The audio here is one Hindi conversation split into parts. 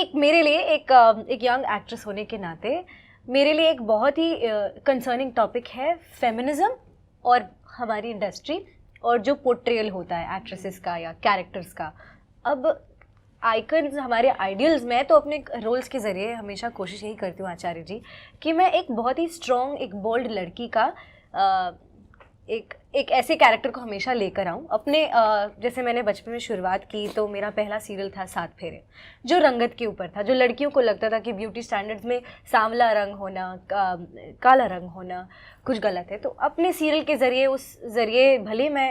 एक मेरे लिए एक यंग एक्ट्रेस होने के नाते मेरे लिए एक बहुत ही कंसर्निंग टॉपिक है फेमिनिज्म और हमारी इंडस्ट्री और जो पोर्ट्रेयल होता है एक्ट्रेसेस का या कैरेक्टर्स का। अब आइकन्स हमारे आइडियल्स, मैं तो अपने रोल्स के ज़रिए हमेशा कोशिश यही करती हूँ आचार्य जी कि मैं एक बहुत ही स्ट्रॉन्ग, एक बोल्ड लड़की का एक ऐसे कैरेक्टर को हमेशा लेकर आऊँ अपने। जैसे मैंने बचपन में शुरुआत की तो मेरा पहला सीरियल था सात फेरे, जो रंगत के ऊपर था, जो लड़कियों को लगता था कि ब्यूटी स्टैंडर्ड्स में सांवला रंग होना, काला रंग होना कुछ गलत है। तो अपने सीरियल के ज़रिए, उस ज़रिए भले मैं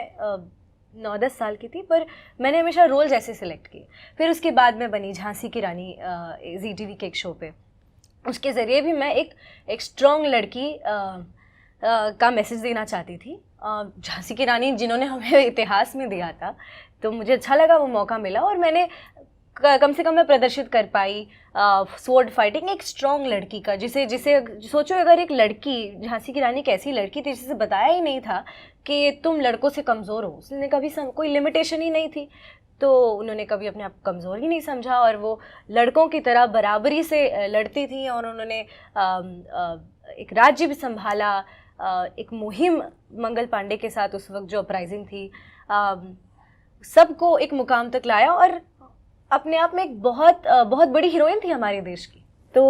9-10 साल की थी पर मैंने हमेशा रोल्स ऐसे सिलेक्ट किए। फिर उसके बाद मैं बनी झांसी की रानी ZTV के एक शो पे, उसके ज़रिए भी मैं एक स्ट्रॉन्ग लड़की का मैसेज देना चाहती थी। झांसी की रानी जिन्होंने हमें इतिहास में दिया था, तो मुझे अच्छा लगा वो मौका मिला और मैंने कम से कम मैं प्रदर्शित कर पाई स्वॉर्ड फाइटिंग एक स्ट्रॉन्ग लड़की का, जिसे सोचो अगर एक लड़की, झांसी की रानी कैसी लड़की थी जिसे बताया ही नहीं था कि तुम लड़कों से कमज़ोर हो, उसने कभी कोई लिमिटेशन ही नहीं थी, तो उन्होंने कभी अपने आप कमज़ोर ही नहीं समझा और वो लड़कों की तरह बराबरी से लड़ती थी और उन्होंने एक राज्य भी संभाला। एक मुहिम मंगल पांडे के साथ उस वक्त जो अपराइजिंग थी, सबको एक मुकाम तक लाया और अपने आप में एक बहुत बड़ी हीरोइन थी हमारे देश की। तो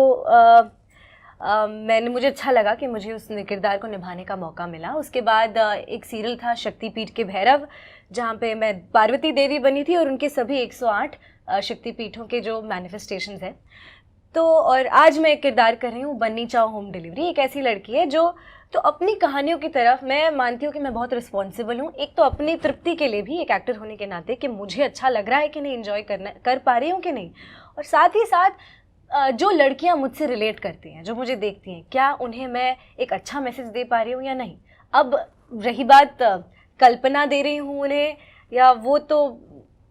मुझे अच्छा लगा कि मुझे उस किरदार को निभाने का मौका मिला। उसके बाद एक सीरियल था शक्तिपीठ के भैरव, जहाँ पे मैं पार्वती देवी बनी थी और उनके सभी 108 शक्तिपीठों के जो मैनिफेस्टेशंस हैं। तो और आज मैं एक किरदार कर रही हूँ बन्नी चाओ होम डिलीवरी, एक ऐसी लड़की है जो तो अपनी कहानियों की तरफ मैं मानती हूँ कि मैं बहुत रिस्पॉन्सिबल हूँ। एक तो अपनी तृप्ति के लिए भी एक एक्टर होने के नाते कि मुझे अच्छा लग रहा है कि नहीं, एंजॉय कर पा रही हूँ कि नहीं, और साथ ही साथ जो लड़कियाँ मुझसे रिलेट करती हैं, जो मुझे देखती हैं, क्या उन्हें मैं एक अच्छा मैसेज दे पा रही हूँ या नहीं। अब रही बात कल्पना दे रही हूँ उन्हें या वो तो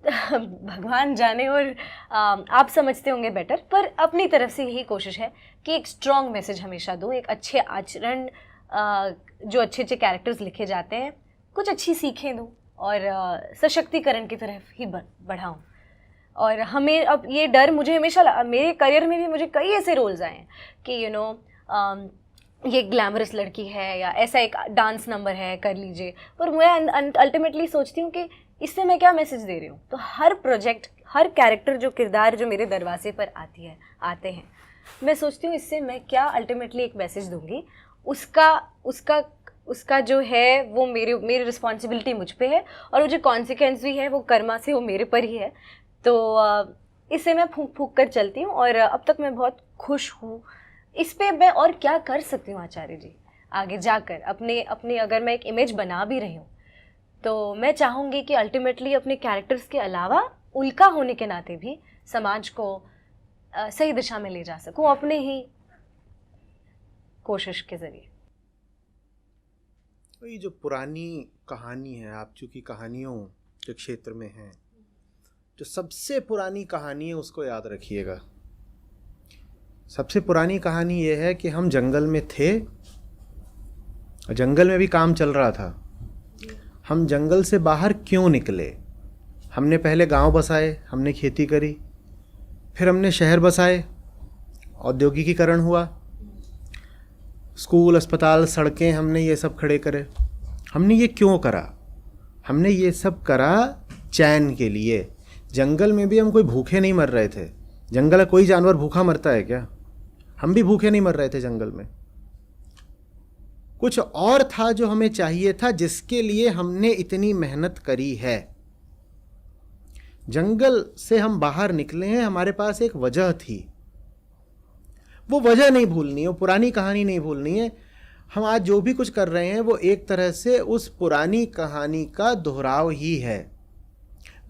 भगवान जाने और आप समझते होंगे बेटर, पर अपनी तरफ से यही कोशिश है कि एक स्ट्रॉन्ग मैसेज हमेशा दूँ, एक अच्छे आचरण, जो अच्छे अच्छे कैरेक्टर्स लिखे जाते हैं कुछ अच्छी सीखें दूँ और सशक्तिकरण की तरफ ही बढ़ाऊँ। और हमें अब ये डर मुझे हमेशा, मेरे करियर में भी मुझे कई ऐसे रोल्स आए हैं कि ये ग्लैमरस लड़की है या ऐसा एक डांस नंबर है कर लीजिए, पर मैं अल्टीमेटली सोचती हूँ कि इससे मैं क्या मैसेज दे रही हूँ। तो हर प्रोजेक्ट, हर कैरेक्टर, जो किरदार जो मेरे दरवाजे पर आते हैं, मैं सोचती हूँ इससे मैं क्या अल्टीमेटली एक मैसेज दूँगी। उसका जो है वो मेरी रिस्पॉन्सिबिलिटी मुझ पे है और वो जो कॉन्सिक्वेंस भी है वो कर्मा से वो मेरे पर ही है। तो इससे मैं फूंक कर चलती हूँ और अब तक मैं बहुत खुश हूँ। इस पे मैं और क्या कर सकती हूँ आचार्य जी आगे जाकर, अपने अगर मैं एक इमेज बना भी रही हूँ तो मैं चाहूँगी कि अल्टीमेटली अपने कैरेक्टर्स के अलावा उल्का होने के नाते भी समाज को सही दिशा में ले जा सकूँ अपने ही कोशिश के जरिए। तो ये जो पुरानी कहानी है, आप चूँकि कहानियों के क्षेत्र में हैं, जो सबसे पुरानी कहानी है उसको याद रखिएगा। सबसे पुरानी कहानी ये है कि हम जंगल में थे, जंगल में भी काम चल रहा था। हम जंगल से बाहर क्यों निकले? हमने पहले गांव बसाए, हमने खेती करी, फिर हमने शहर बसाए, औद्योगिकीकरण हुआ, स्कूल, अस्पताल, सड़कें, हमने ये सब खड़े करे। हमने ये क्यों करा? हमने ये सब करा चैन के लिए। जंगल में भी हम कोई भूखे नहीं मर रहे थे। जंगल का कोई जानवर भूखा मरता है क्या? हम भी भूखे नहीं मर रहे थे जंगल में। कुछ और था जो हमें चाहिए था, जिसके लिए हमने इतनी मेहनत करी है। जंगल से हम बाहर निकले हैं, हमारे पास एक वजह थी। वो वजह नहीं भूलनी है, वो पुरानी कहानी नहीं भूलनी है। हम आज जो भी कुछ कर रहे हैं वो एक तरह से उस पुरानी कहानी का दोहराव ही है।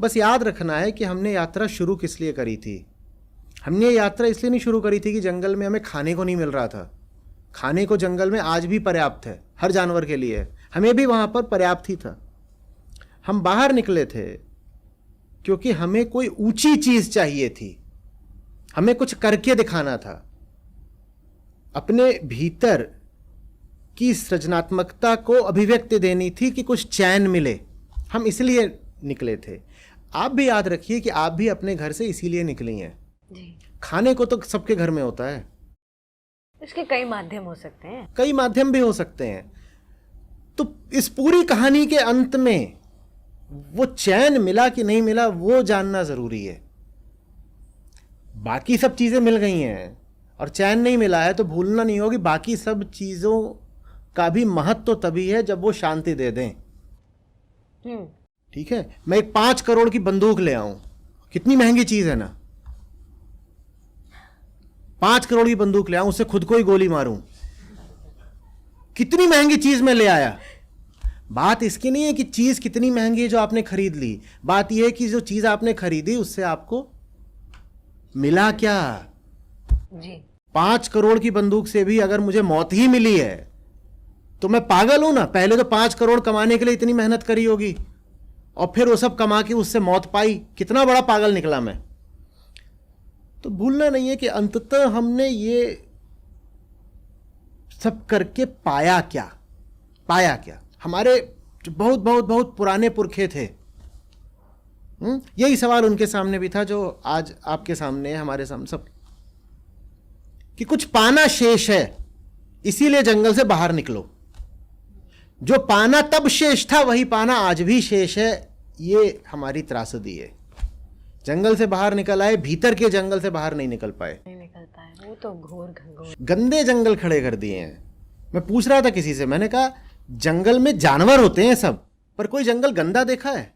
बस याद रखना है कि हमने यात्रा शुरू किस लिए करी थी। हमने यात्रा इसलिए नहीं शुरू करी थी कि जंगल में हमें खाने को नहीं मिल रहा था। खाने को जंगल में आज भी पर्याप्त है, हर जानवर के लिए। हमें भी वहाँ पर पर्याप्त ही था। हम बाहर निकले थे क्योंकि हमें कोई ऊंची चीज़ चाहिए थी, हमें कुछ करके दिखाना था। अपने भीतर की सृजनात्मकता को अभिव्यक्ति देनी थी कि कुछ चैन मिले। हम इसलिए निकले थे। आप भी याद रखिए कि आप भी अपने घर से इसीलिए निकली हैं, खाने को तो सबके घर में होता है, इसके कई माध्यम हो सकते हैं, कई माध्यम भी हो सकते हैं। तो इस पूरी कहानी के अंत में वो चैन मिला कि नहीं मिला वो जानना जरूरी है। बाकी सब चीजें मिल गई हैं और चैन नहीं मिला है तो भूलना नहीं होगी बाकी सब चीजों का भी महत्व तो तभी है जब वो शांति दे दें। ठीक है, मैं एक 5 करोड़ की बंदूक ले आऊं, कितनी महंगी चीज है ना। 5 करोड़ की बंदूक ले आऊं, उससे खुद को ही गोली मारूं, कितनी महंगी चीज मैं ले आया। बात इसकी नहीं है कि चीज कितनी महंगी है जो आपने खरीद ली, बात यह है कि जो चीज आपने खरीदी उससे आपको मिला क्या। जी 5 करोड़ की बंदूक से भी अगर मुझे मौत ही मिली है तो मैं पागल हूं ना। पहले तो 5 करोड़ कमाने के लिए इतनी मेहनत करी होगी और फिर वो सब कमा के उससे मौत पाई, कितना बड़ा पागल निकला मैं। तो भूलना नहीं है कि अंततः हमने ये सब करके पाया क्या, पाया क्या। हमारे जो बहुत बहुत बहुत पुराने पुरखे थे, यही सवाल उनके सामने भी था जो आज आपके सामने है, हमारे सामने सब, कि कुछ पाना शेष है इसीलिए जंगल से बाहर निकलो। जो पाना तब शेष था वही पाना आज भी शेष है, ये हमारी त्रासदी है। जंगल से बाहर निकल आए, भीतर के जंगल से बाहर नहीं निकल पाए, नहीं निकल पाए, वो तो घोर घंघोर गंदे जंगल खड़े कर दिए हैं। मैं पूछ रहा था किसी से, मैंने कहा जंगल में जानवर होते हैं सब, पर कोई जंगल गंदा देखा है?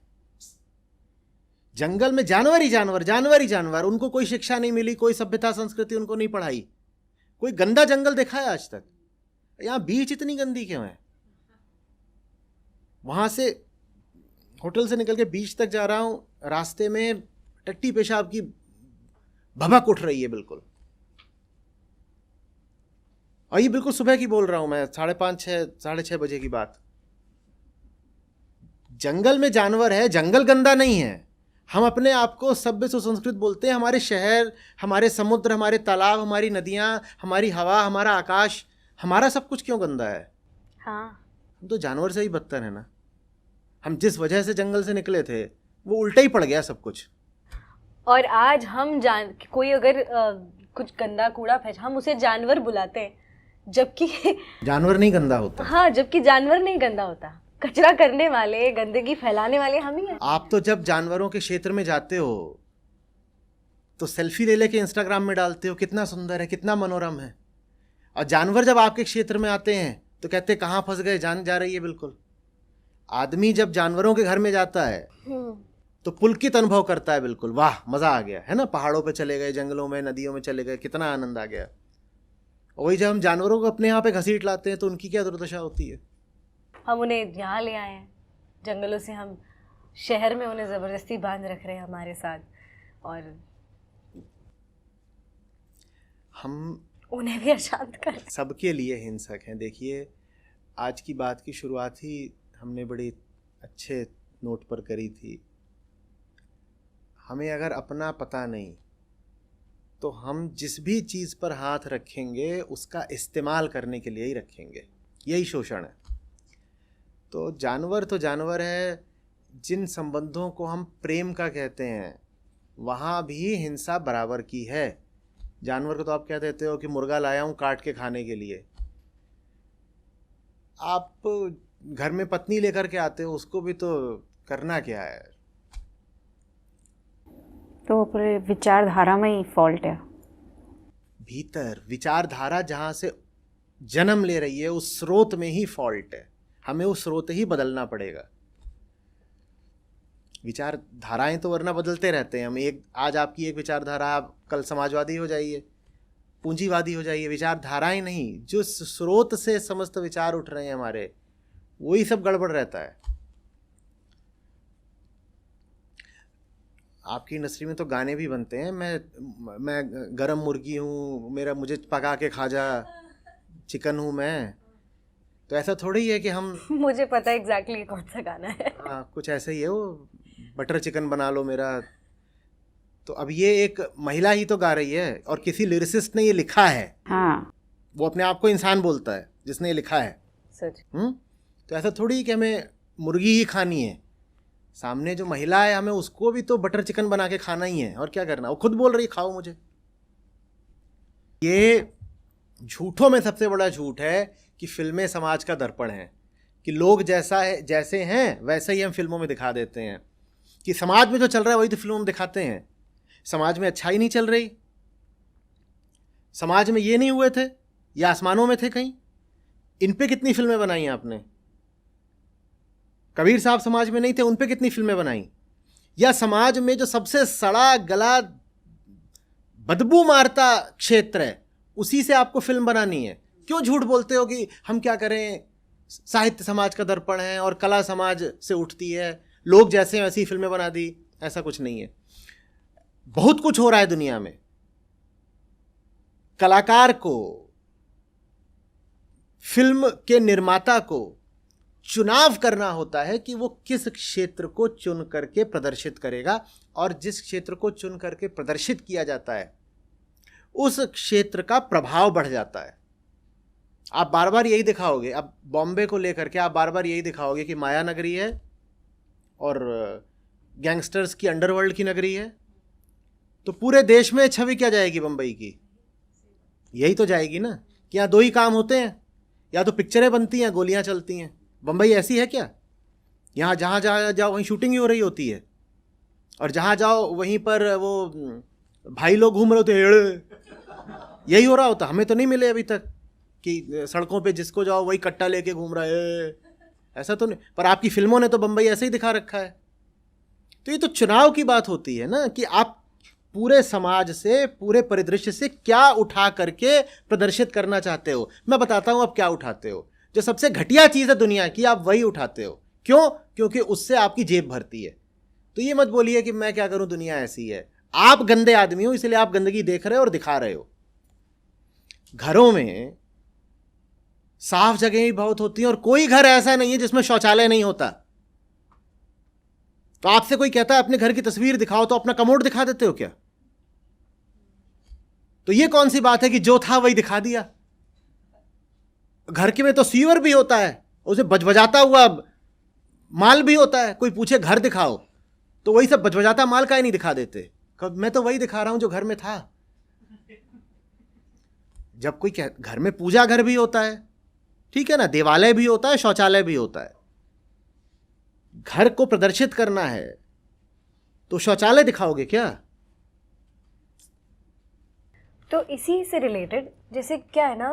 जंगल में जानवर ही जानवर, जानवर ही जानवर, उनको कोई शिक्षा नहीं मिली, कोई सभ्यता संस्कृति उनको नहीं पढ़ाई। कोई गंदा जंगल देखा है आज तक? यहां बीच इतनी गंदी क्यों है? वहां से होटल से निकल के बीच तक जा रहा हूं, रास्ते में टट्टी पेशाब की भभक उठ रही है बिल्कुल। और ये बिल्कुल सुबह की बोल रहा हूं मैं, 5:30 6:30 बजे की बात। जंगल में जानवर है, जंगल गंदा नहीं है। हम अपने आप को सभ्य सुसंस्कृत बोलते हैं। हमारे शहर, हमारे समुद्र, हमारे तालाब, हमारी नदियां, हमारी हवा, हमारा आकाश, हमारा सब कुछ क्यों गंदा है? हाँ, हम तो जानवर से ही बदतर है ना। हम जिस वजह से जंगल से निकले थे वो उल्टा ही पड़ गया सब कुछ। और आज हम कोई अगर कुछ गंदा कूड़ा फेंक, हम उसे जानवर बुलाते हैं, जबकि जानवर नहीं गंदा होता। हाँ, जबकि जानवर नहीं गंदा होता। कचरा करने वाले, गंदगी फैलाने वाले हम ही हैं। आप तो जब जानवरों के क्षेत्र में जाते हो तो सेल्फी ले लेके इंस्टाग्राम में डालते हो, कितना सुंदर है, कितना मनोरम है। और जानवर जब आपके क्षेत्र में आते हैं तो कहते हैं कहाँ फंस गए, जान जा रही है बिल्कुल। आदमी जब जानवरों के घर में जाता है तो पुलकित अनुभव करता है, बिल्कुल वाह मजा आ गया, है ना। पहाड़ों पे चले गए, जंगलों में, नदियों में चले गए, कितना आनंद आ गया। और वही जब हम जानवरों को अपने यहाँ पे घसीट लाते हैं तो उनकी क्या दुर्दशा होती है। हम उन्हें यहाँ ले आए हैं जंगलों से, हम शहर में उन्हें ज़बरदस्ती बांध रख रहे हैं हमारे साथ, और हम उन्हें भी अशांत कर। सबके लिए हिंसक हैं। देखिए, आज की बात की शुरुआत ही हमने बड़ी अच्छे नोट पर करी थी। हमें अगर अपना पता नहीं तो हम जिस भी चीज़ पर हाथ रखेंगे उसका इस्तेमाल करने के लिए ही रखेंगे, यही शोषण है। तो जानवर है। जिन संबंधों को हम प्रेम का कहते हैं वहाँ भी हिंसा बराबर की है। जानवर को तो आप क्या कहते हो कि मुर्गा लाया हूँ काट के खाने के लिए। आप घर में पत्नी लेकर के आते हो, उसको भी तो करना क्या है। तो पूरे विचारधारा में ही फॉल्ट है। भीतर विचारधारा जहाँ से जन्म ले रही है उस स्रोत में ही फॉल्ट है। हमें उस स्रोत ही बदलना पड़ेगा। विचारधाराएं तो वरना बदलते रहते हैं हम। आज आपकी एक विचारधारा, आप कल समाजवादी हो जाइए, पूंजीवादी हो जाइए। विचारधाराएं नहीं, जो स्रोत से समस्त विचार उठ रहे हैं हमारे, वही सब गड़बड़ रहता है। आपकी इंडस्ट्री में तो गाने भी बनते हैं, मैं गरम मुर्गी हूँ, मुझे पका के खा जा, चिकन हूँ मैं। तो ऐसा थोड़ी ही है कि हम मुझे पता है एग्जैक्टली कौन सा गाना है। हाँ, कुछ ऐसा ही है वो, बटर चिकन बना लो मेरा। तो अब ये एक महिला ही तो गा रही है और किसी लिरिसिस्ट ने ये लिखा है। हाँ, वो अपने आप को इंसान बोलता है जिसने ये लिखा है। सच। तो ऐसा थोड़ी कि हमें मुर्गी ही खानी है। सामने जो महिला है, हमें उसको भी तो बटर चिकन बना के खाना ही है, और क्या करना। वो खुद बोल रही है खाओ मुझे। ये झूठों में सबसे बड़ा झूठ है कि फिल्में समाज का दर्पण है, कि लोग जैसा है जैसे हैं वैसे ही हम फिल्मों में दिखा देते हैं, कि समाज में जो चल रहा है वही तो फिल्मों में दिखाते हैं। समाज में अच्छाई नहीं चल रही, समाज में ये नहीं हुए थे, या आसमानों में थे कहीं, इन पे कितनी फिल्में बनाई हैं आपने? कबीर साहब समाज में नहीं थे, उन पे कितनी फिल्में बनाई? या समाज में जो सबसे सड़ा गला बदबू मारता क्षेत्र है उसी से आपको फिल्म बनानी है? क्यों झूठ बोलते हो कि हम क्या करें, साहित्य समाज का दर्पण है और कला समाज से उठती है, लोग जैसे वैसी फिल्में बना दी? ऐसा कुछ नहीं है। बहुत कुछ हो रहा है दुनिया में। कलाकार को, फिल्म के निर्माता को चुनाव करना होता है कि वो किस क्षेत्र को चुन करके प्रदर्शित करेगा, और जिस क्षेत्र को चुन करके प्रदर्शित किया जाता है उस क्षेत्र का प्रभाव बढ़ जाता है। आप बार बार यही दिखाओगे, अब बॉम्बे को लेकर के आप बार बार यही दिखाओगे कि माया नगरी है और गैंगस्टर्स की अंडरवर्ल्ड की नगरी है, तो पूरे देश में छवि क्या जाएगी बम्बई की? यही तो जाएगी ना कि यहाँ दो ही काम होते हैं, या तो पिक्चरें बनती हैं, गोलियां चलती हैं। बम्बई ऐसी है क्या? यहाँ जहाँ जहाँ जाओ वहीं शूटिंग ही हो रही होती है, और जहाँ जाओ वहीं पर वो भाई लोग घूम रहे होते हैं, यही हो रहा होता। हमें तो नहीं मिले अभी तक कि सड़कों पे जिसको जाओ वही कट्टा लेके घूम रहा है, ऐसा तो नहीं। पर आपकी फिल्मों ने तो बम्बई ऐसे ही दिखा रखा है। तो ये तो चुनाव की बात होती है ना, कि आप पूरे समाज से, पूरे परिदृश्य से क्या उठा करके प्रदर्शित करना चाहते हो। मैं बताता हूं आप क्या उठाते हो। जो सबसे घटिया चीज़ है दुनिया की, आप वही उठाते हो। क्यों? क्योंकि उससे आपकी जेब भरती है। तो ये मत बोलिए कि मैं क्या करूं, दुनिया ऐसी है। आप गंदे आदमी हो, इसलिए आप गंदगी देख रहे हो और दिखा रहे हो। घरों में साफ जगह भी बहुत होती है, और कोई घर ऐसा नहीं है जिसमें शौचालय नहीं होता। तो आपसे कोई कहता है अपने घर की तस्वीर दिखाओ, तो अपना कमोड दिखा देते हो क्या? तो ये कौन सी बात है कि जो था वही दिखा दिया? घर के में तो सीवर भी होता है, उसे बजबजाता हुआ माल भी होता है। कोई पूछे घर दिखाओ, तो वही सब बजबजाता माल का ही नहीं दिखा देते। मैं तो वही दिखा रहा हूं जो घर में था। जब कोई घर में पूजा घर भी होता है, ठीक है ना, देवालय भी होता है, शौचालय भी होता है। घर को प्रदर्शित करना है तो शौचालय दिखाओगे क्या? तो इसी से रिलेटेड, जैसे क्या है ना,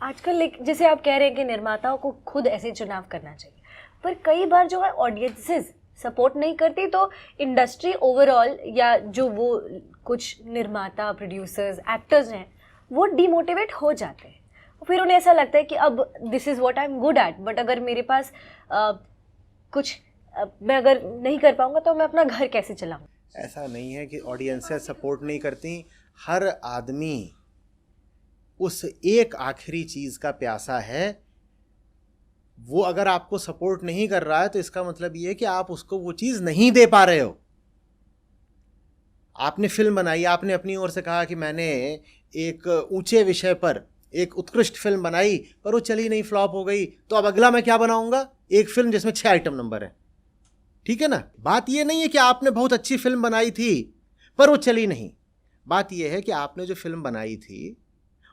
आजकल जैसे आप कह रहे हैं कि निर्माताओं को खुद ऐसे चुनाव करना चाहिए, पर कई बार जो है ऑडियंसेस सपोर्ट नहीं करती, तो इंडस्ट्री ओवरऑल, या जो वो कुछ निर्माता, प्रोड्यूसर्स, एक्टर्स हैं, वो डिमोटिवेट हो जाते हैं। फिर उन्हें ऐसा लगता है कि अब this is what I am good at, but अगर मेरे पास मैं अगर नहीं कर पाऊंगा तो मैं अपना घर कैसे चलाऊं? ऐसा नहीं है कि ऑडियंसेस सपोर्ट नहीं करती। हर आदमी उस एक आखिरी चीज़ का प्यासा है। वो अगर आपको सपोर्ट नहीं कर रहा है तो इसका मतलब ये है कि आप उसको वो चीज़ नहीं दे पा रहे हो। आपने फिल्म बनाई, आपने अपनी ओर से कहा कि मैंने एक ऊंचे विषय पर एक उत्कृष्ट फिल्म बनाई, पर वो चली नहीं, फ्लॉप हो गई, तो अब अगला मैं क्या बनाऊंगा? एक फिल्म जिसमें 6 आइटम नंबर है। ठीक है ना? बात ये नहीं है कि आपने बहुत अच्छी फिल्म बनाई थी पर वो चली नहीं। बात यह है कि आपने जो फिल्म बनाई थी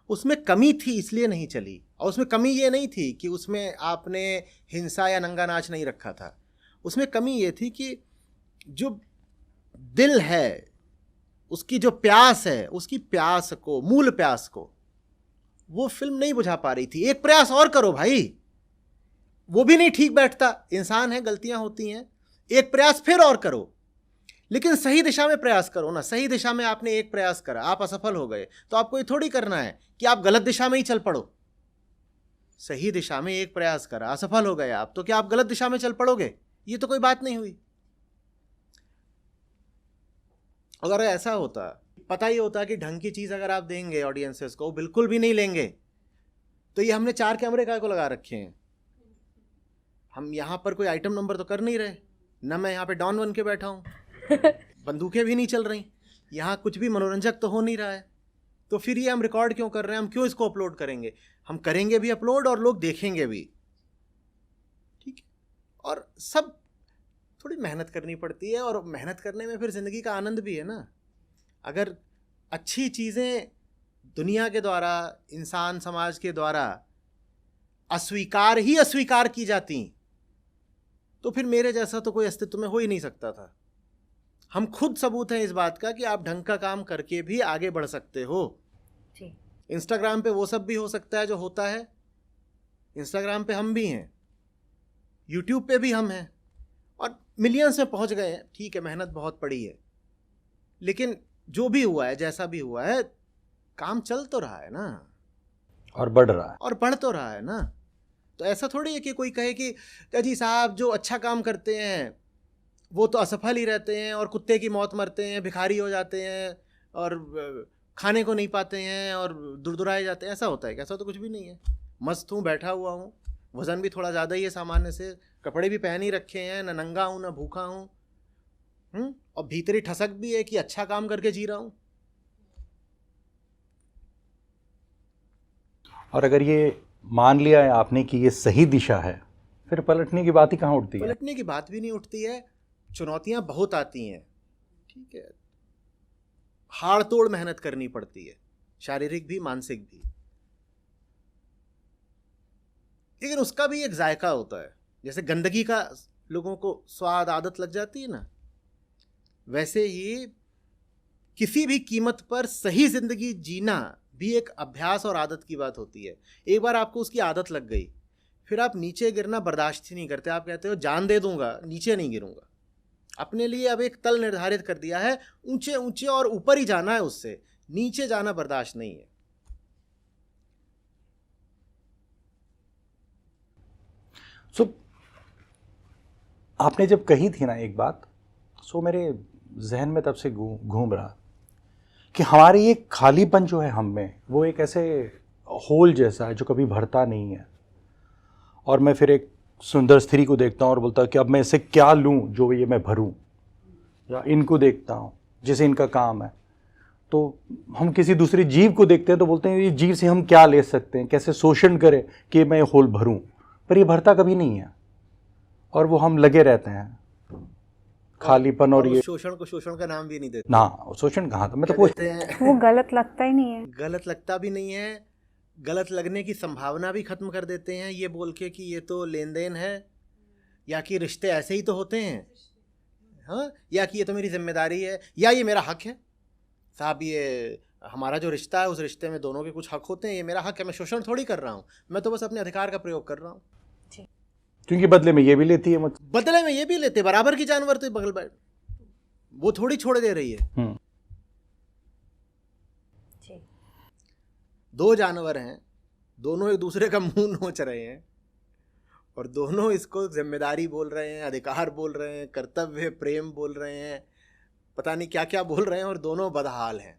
उसमें कमी थी, इसलिए नहीं चली। और उसमें कमी ये नहीं थी कि उसमें आपने हिंसा या नंगा नाच नहीं रखा था। उसमें कमी ये थी कि जो दिल है, उसकी जो प्यास है, उसकी प्यास को, मूल प्यास को वो फिल्म नहीं बुझा पा रही थी। एक प्रयास और करो भाई, वो भी नहीं ठीक बैठता। इंसान है, गलतियां होती हैं। एक प्रयास फिर और करो, लेकिन सही दिशा में प्रयास करो ना। सही दिशा में आपने एक प्रयास करा, आप असफल हो गए, तो आपको ये थोड़ी करना है कि आप गलत दिशा में ही चल पड़ो। सही दिशा में एक प्रयास करा, असफल हो गए आप, तो क्या आप गलत दिशा में चल पड़ोगे? ये तो कोई बात नहीं हुई। अगर ऐसा होता, पता ही होता कि ढंग की चीज अगर आप देंगे ऑडियंसेस को, बिल्कुल भी नहीं लेंगे, तो ये हमने 4 कैमरे काय को लगा रखे हैं? हम यहां पर कोई आइटम नंबर तो कर नहीं रहे ना। मैं यहाँ पे डॉन बन के बैठा हूँ, बंदूकें भी नहीं चल रही, यहाँ कुछ भी मनोरंजक तो हो नहीं रहा है। तो फिर ये हम रिकॉर्ड क्यों कर रहे हैं? हम क्यों इसको अपलोड करेंगे? हम करेंगे भी अपलोड और लोग देखेंगे भी, ठीक है। और सब थोड़ी मेहनत करनी पड़ती है, और मेहनत करने में फिर ज़िंदगी का आनंद भी है ना। अगर अच्छी चीज़ें दुनिया के द्वारा, इंसान समाज के द्वारा अस्वीकार की जाती, तो फिर मेरे जैसा तो कोई अस्तित्व में हो ही नहीं सकता था। हम खुद सबूत हैं इस बात का कि आप ढंग का काम करके भी आगे बढ़ सकते हो। जी। इंस्टाग्राम पे वो सब भी हो सकता है जो होता है, इंस्टाग्राम पे हम भी हैं, यूट्यूब पे भी हम हैं और मिलियंस में पहुंच गए हैं। ठीक है, मेहनत बहुत पड़ी है, लेकिन जो भी हुआ है, जैसा भी हुआ है, काम चल तो रहा है ना, और बढ़ रहा है, और बढ़ तो रहा है ना। तो ऐसा थोड़ी है कि कोई कहे कि अजी साहब जो अच्छा काम करते हैं वो तो असफल ही रहते हैं और कुत्ते की मौत मरते हैं, भिखारी हो जाते हैं और खाने को नहीं पाते हैं और दुरदुराए जाते हैं। ऐसा होता है? ऐसा तो कुछ भी नहीं है। मस्त हूँ, बैठा हुआ हूँ, वज़न भी थोड़ा ज़्यादा ही है सामान्य से, कपड़े भी पहन ही रखे हैं, ना नंगा हूँ ना भूखा हूँ, और भीतरी ठसक भी है कि अच्छा काम करके जी रहा हूँ। और अगर ये मान लिया है आपने कि ये सही दिशा है, फिर पलटने की बात ही कहाँ उठती है? पलटने की बात भी नहीं उठती है। चुनौतियां बहुत आती हैं, ठीक है, हाड़ तोड़ मेहनत करनी पड़ती है, शारीरिक भी मानसिक भी, लेकिन उसका भी एक जायका होता है। जैसे गंदगी का लोगों को स्वाद आदत लग जाती है ना, वैसे ही किसी भी कीमत पर सही जिंदगी जीना भी एक अभ्यास और आदत की बात होती है। एक बार आपको उसकी आदत लग गई, फिर आप नीचे गिरना बर्दाश्त ही नहीं करते। आप कहते हो जान दे दूंगा, नीचे नहीं गिरूंगा। अपने लिए अब एक तल निर्धारित कर दिया है, ऊंचे ऊंचे और ऊपर ही जाना है, उससे नीचे जाना बर्दाश्त नहीं है। सो आपने जब कही थी ना एक बात, सो मेरे जहन में तब से घूम रहा कि हमारी ये खालीपन जो है हम में, वो एक ऐसे होल जैसा है जो कभी भरता नहीं है। और मैं फिर एक सुंदर स्त्री को देखता हूँ और बोलता हूँ कि अब मैं इसे क्या लूँ जो ये मैं भरूँ, या इनको देखता हूँ जिसे इनका काम है, तो हम किसी दूसरे जीव को देखते हैं तो बोलते हैं ये जीव से हम क्या ले सकते हैं, कैसे शोषण करें कि मैं होल भरूँ, पर ये भरता कभी नहीं है और वो हम लगे रहते हैं खालीपन। और ये शोषण को शोषण का नाम भी नहीं देते ना, शोषण कहाँ था, मैं तो पूछते हैं। वो गलत लगता ही नहीं है। गलत लगता भी नहीं है, गलत लगने की संभावना भी खत्म कर देते हैं ये बोल के कि ये तो लेन देन है, या कि रिश्ते ऐसे ही तो होते हैं, हाँ, या कि ये तो मेरी जिम्मेदारी है, या ये मेरा हक है। साहब ये हमारा जो रिश्ता है उस रिश्ते में दोनों के कुछ हक होते हैं, ये मेरा हक है, मैं शोषण थोड़ी कर रहा हूँ, मैं तो बस अपने अधिकार का प्रयोग कर रहा हूँ। क्योंकि बदले में ये भी लेती है, मतलब बदले में ये भी लेते, बराबर की जानवर तो बगल बैठ, वो थोड़ी छोड़ दे रही है। दो जानवर हैं, दोनों एक दूसरे का मुंह नोच रहे हैं और दोनों इसको जिम्मेदारी बोल रहे हैं, अधिकार बोल रहे हैं, कर्तव्य, प्रेम बोल रहे हैं, पता नहीं क्या क्या बोल रहे हैं, और दोनों बदहाल हैं।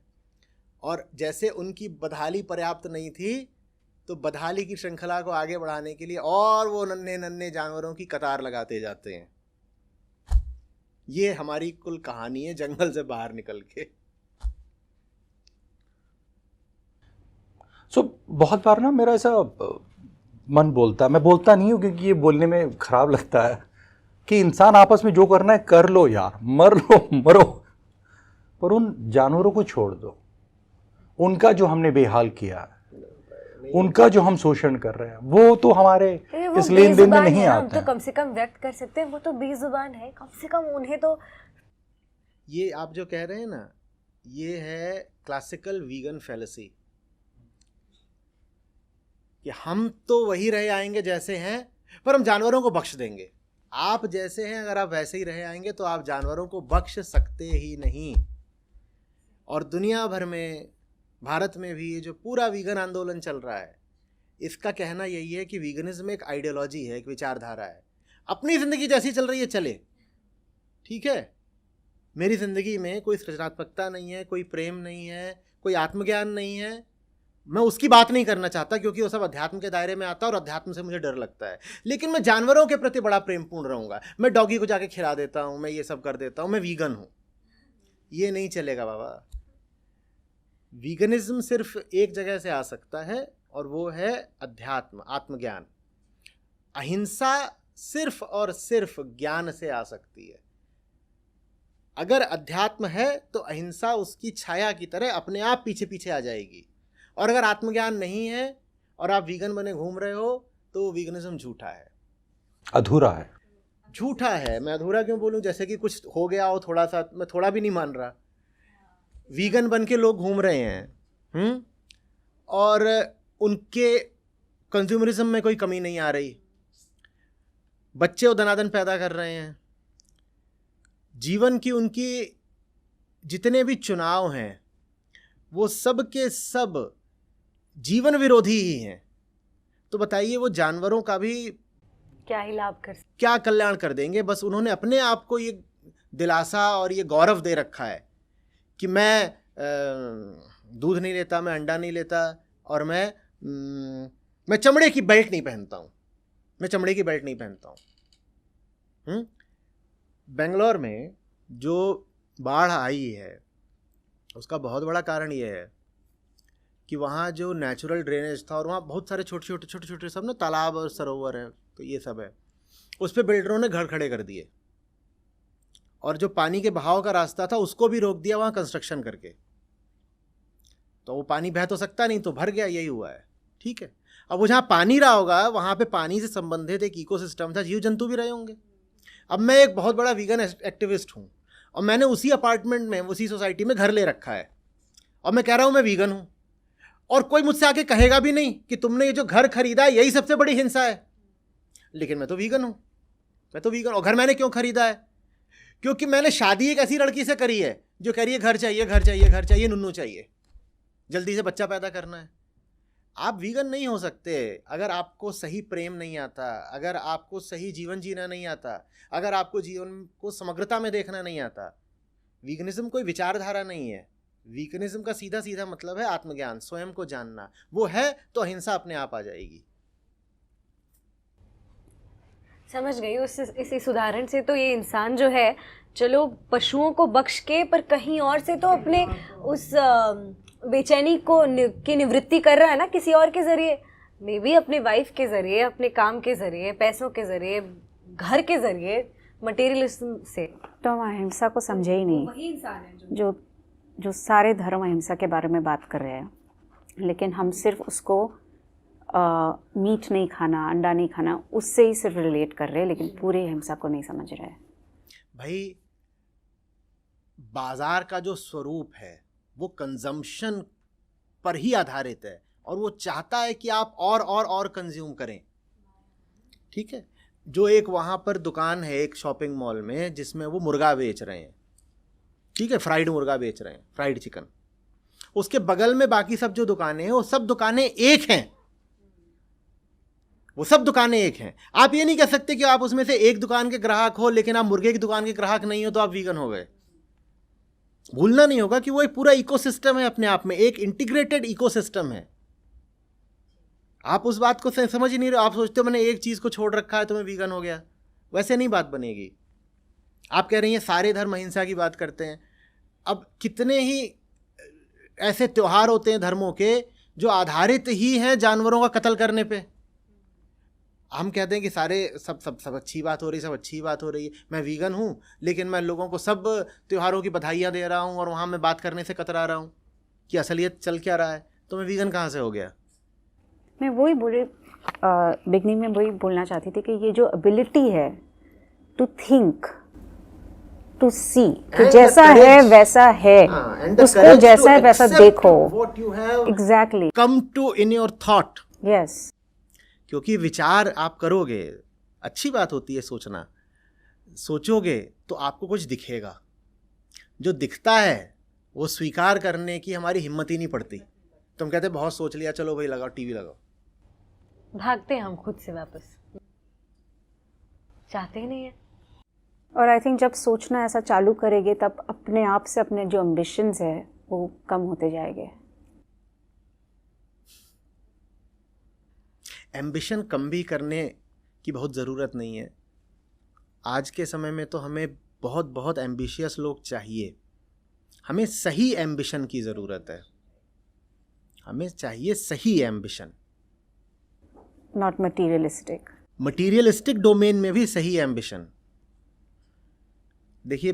और जैसे उनकी बदहाली पर्याप्त नहीं थी तो बदहाली की श्रृंखला को आगे बढ़ाने के लिए और वो नन्हे नन्हे जानवरों की कतार लगाते जाते हैं। ये हमारी कुल कहानी है जंगल से बाहर निकल के। सो बहुत बार ना मेरा ऐसा मन बोलता है, मैं बोलता नहीं हूँ क्योंकि ये बोलने में खराब लगता है, कि इंसान आपस में जो करना है कर लो यार, मर लो मरो, पर उन जानवरों को छोड़ दो। उनका जो हमने बेहाल किया, उनका जो हम शोषण कर रहे हैं, वो तो हमारे इस लेन देन में नहीं आते हैं। तो कम से कम व्यक्त कर सकते हैं, वो तो बेजुबान है, कम से कम उन्हें तो। ये आप जो कह रहे हैं ना, ये है क्लासिकल वीगन फैलेसी, कि हम तो वही रहे आएंगे जैसे हैं, पर हम जानवरों को बख्श देंगे। आप जैसे हैं अगर आप वैसे ही रहे आएंगे तो आप जानवरों को बख्श सकते ही नहीं। और दुनिया भर में, भारत में भी ये जो पूरा वीगन आंदोलन चल रहा है, इसका कहना यही है कि वीगनिज्म एक आइडियोलॉजी है, एक विचारधारा है। अपनी ज़िंदगी जैसी चल रही है चले, ठीक है, मेरी ज़िंदगी में कोई सृजनात्मकता नहीं है, कोई प्रेम नहीं है, कोई आत्मज्ञान नहीं है, मैं उसकी बात नहीं करना चाहता क्योंकि वो सब अध्यात्म के दायरे में आता है और अध्यात्म से मुझे डर लगता है। लेकिन मैं जानवरों के प्रति बड़ा प्रेमपूर्ण रहूँगा, मैं डॉगी को जाके खिला देता हूँ, मैं ये सब कर देता हूँ, मैं वीगन हूँ। ये नहीं चलेगा बाबा। वीगनिज्म सिर्फ एक जगह से आ सकता है और वो है अध्यात्म, आत्मज्ञान। अहिंसा सिर्फ और सिर्फ ज्ञान से आ सकती है। अगर अध्यात्म है तो अहिंसा उसकी छाया की तरह अपने आप पीछे पीछे आ जाएगी, और अगर आत्मज्ञान नहीं है और आप वीगन बने घूम रहे हो तो वीगनिज्म झूठा है, अधूरा है। झूठा है। मैं अधूरा क्यों बोलूं? जैसे कि कुछ हो गया हो थोड़ा सा, मैं थोड़ा भी नहीं मान रहा। वीगन बन के लोग घूम रहे हैं और उनके कंज्यूमरिज्म में कोई कमी नहीं आ रही, बच्चे वो दनादन पैदा कर रहे हैं, जीवन की उनकी जितने भी चुनाव हैं वो सब के सब जीवन विरोधी ही हैं। तो बताइए वो जानवरों का भी क्या ही लाभ कर क्या कल्याण कर देंगे? बस उन्होंने अपने आप को ये दिलासा और ये गौरव दे रखा है कि मैं दूध नहीं लेता, मैं अंडा नहीं लेता, और मैं चमड़े की बेल्ट नहीं पहनता हूँ, मैं चमड़े की बेल्ट नहीं पहनता हूँ। बेंगलोर में जो बाढ़ आई है उसका बहुत बड़ा कारण ये है कि वहाँ जो नेचुरल ड्रेनेज था, और वहाँ बहुत सारे छोटे छोटे सब ना तालाब और सरोवर हैं, तो ये सब है, उस पर बिल्डरों ने घर खड़े कर दिए और जो पानी के बहाव का रास्ता था उसको भी रोक दिया वहाँ कंस्ट्रक्शन करके। तो वो पानी बह तो सकता नहीं, तो भर गया, यही हुआ है। ठीक है, अब वो जहाँ पानी रहा होगा वहाँ पे पानी से संबंधित एक इकोसिस्टम था, जीव जंतु भी रहे होंगे। अब मैं एक बहुत बड़ा वीगन एक्टिविस्ट हूँ और मैंने उसी अपार्टमेंट में, उसी सोसाइटी में घर ले रखा है, और मैं कह रहा हूँ मैं वीगन हूँ, और कोई मुझसे आके कहेगा भी नहीं कि तुमने ये जो घर खरीदा है यही सबसे बड़ी हिंसा है। लेकिन मैं तो वीगन हूँ, मैं तो वीगन। और घर मैंने क्यों खरीदा है? क्योंकि मैंने शादी एक ऐसी लड़की से करी है जो कह रही है घर चाहिए, घर चाहिए, घर चाहिए, नुन्नू चाहिए, जल्दी से बच्चा पैदा करना है। आप वीगन नहीं हो सकते अगर आपको सही प्रेम नहीं आता, अगर आपको सही जीवन जीना नहीं आता, अगर आपको जीवन को समग्रता में देखना नहीं आता। वीगनिज्म कोई विचारधारा नहीं है, वीगनिज्म का सीधा सीधा मतलब है आत्मज्ञान, स्वयं को जानना। वो है तो अहिंसा अपने आप आ जाएगी। समझ गई। इस उदाहरण से तो ये इंसान जो है, चलो पशुओं को बख्श के, पर कहीं और से तो अपने उस बेचैनी को की निवृत्ति कर रहा है ना, किसी और के जरिए, मे बी अपने वाइफ के जरिए, अपने काम के जरिए, पैसों के जरिए, घर के जरिए, मटेरियलिज्म से। तो हम अहिंसा को समझे ही नहीं। वही इंसान है जो सारे धर्म अहिंसा के बारे में बात कर रहे हैं, लेकिन हम सिर्फ उसको मीट नहीं खाना, अंडा नहीं खाना, उससे ही सिर्फ रिलेट कर रहे हैं, लेकिन पूरे अहिंसा को नहीं समझ रहे हैं। भाई बाजार का जो स्वरूप है वो कंजम्पशन पर ही आधारित है, और वो चाहता है कि आप और कंज्यूम करें। ठीक है, जो एक वहाँ पर दुकान है एक शॉपिंग मॉल में जिसमें वो मुर्गा बेच रहे हैं, ठीक है, फ्राइड मुर्गा बेच रहे हैं, फ्राइड चिकन, उसके बगल में बाकी सब जो दुकानें हैं वो सब दुकानें एक हैं, वो सब दुकानें एक हैं। आप ये नहीं कह सकते कि आप उसमें से एक दुकान के ग्राहक हो लेकिन आप मुर्गे की दुकान के ग्राहक नहीं हो तो आप वीगन हो गए। भूलना नहीं होगा कि वो एक पूरा इकोसिस्टम है, अपने आप में एक इंटीग्रेटेड इकोसिस्टम है। आप उस बात को समझ ही नहीं रहे। आप सोचते हो मैंने एक चीज़ को छोड़ रखा है तो मैं वीगन हो गया, वैसे नहीं बात बनेगी। आप कह रही हैं सारे धर्म अहिंसा की बात करते हैं। अब कितने ही ऐसे त्योहार होते हैं धर्मों के जो आधारित ही हैं जानवरों का कत्ल करने पे। हम कहते हैं कि सारे सब अच्छी बात हो रही, सब अच्छी बात हो रही है, मैं वीगन हूँ लेकिन मैं लोगों को सब त्योहारों की बधाइयाँ दे रहा हूँ और वहाँ मैं बात करने से कतरा रहा हूँ कि असलियत चल क्या रहा है, तो मैं वीगन कहाँ से हो गया? मैं वही बिगनिंग में वही बोलना चाहती थी कि ये जो एबिलिटी है टू थिंक, टू सी, कि जैसा है वैसा है, उसको जैसा है वैसा देखो। Exactly, come to in your thought. Yes, क्योंकि विचार आप करोगे, अच्छी बात होती है सोचना, सोचोगे तो आपको कुछ दिखेगा, जो दिखता है वो स्वीकार करने की हमारी हिम्मत ही नहीं पड़ती। तुम कहते बहुत सोच लिया, चलो भाई लगाओ टीवी लगाओ, भागते हैं हम खुद से वापस, चाहते ही नहीं है। और आई थिंक जब सोचना ऐसा चालू करेंगे तब अपने आप से अपने जो एम्बिशंस है वो कम होते जाएंगे। एम्बिशन कम भी करने की बहुत ज़रूरत नहीं है। आज के समय में तो हमें बहुत बहुत एम्बिशियस लोग चाहिए। हमें सही एम्बिशन की ज़रूरत है, हमें चाहिए सही ambition, not materialistic. Materialistic domain में भी सही एम्बिशन। देखिए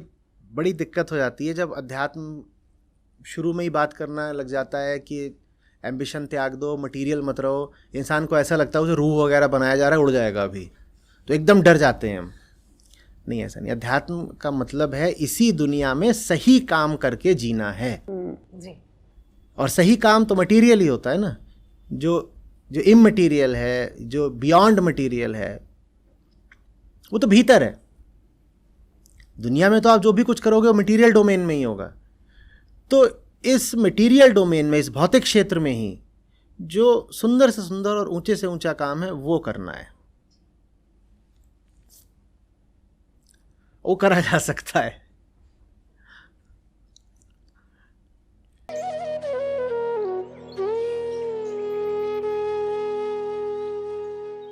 बड़ी दिक्कत हो जाती है जब अध्यात्म शुरू में ही बात करना लग जाता है कि एम्बिशन त्याग दो, मटेरियल मत रहो। इंसान को ऐसा लगता है उसे रूह वगैरह बनाया जा रहा है, उड़ जाएगा अभी, तो एकदम डर जाते हैं हम। नहीं, ऐसा नहीं। अध्यात्म का मतलब है इसी दुनिया में सही काम करके जीना है। जी। और सही काम तो मटेरियल ही होता है ना, जो इममटेरियल है, जो बियॉन्ड मटेरियल है, वो तो भीतर है। दुनिया में तो आप जो भी कुछ करोगे वो मटेरियल डोमेन में ही होगा। तो इस मटेरियल डोमेन में, इस भौतिक क्षेत्र में ही जो सुंदर से सुंदर और ऊंचे से ऊंचा काम है वो करना है, वो करा जा सकता है।